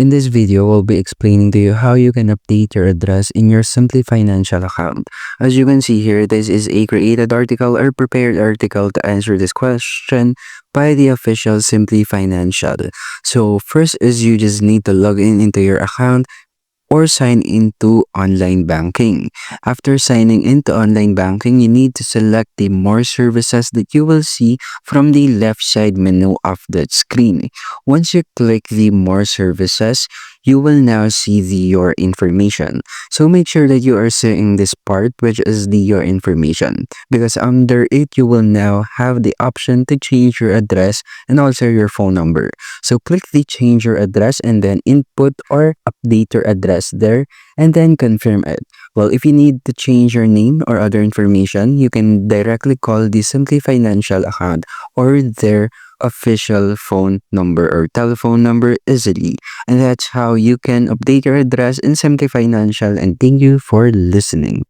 In this video, we'll be explaining to you how you can update your address in your Simplii Financial account. As you can see here, this is a created article or prepared article to answer this question by the official Simplii Financial. So first is you just need to log in into your account or sign into online banking. After signing into online banking, you need to select the more services that you will see from the left side menu of that screen. Once you click the more services, you will now see the your information. So make sure that you are seeing this part, which is the your information, because under it you will now have the option to change your address and also your phone number. So click the change your address and then input or update your address there and then confirm it. Well, if you need to change your name or other information, you can directly call the Simplii Financial account or their official phone number or telephone number easily. And that's how you can update your address in Simplii Financial, and thank you for listening.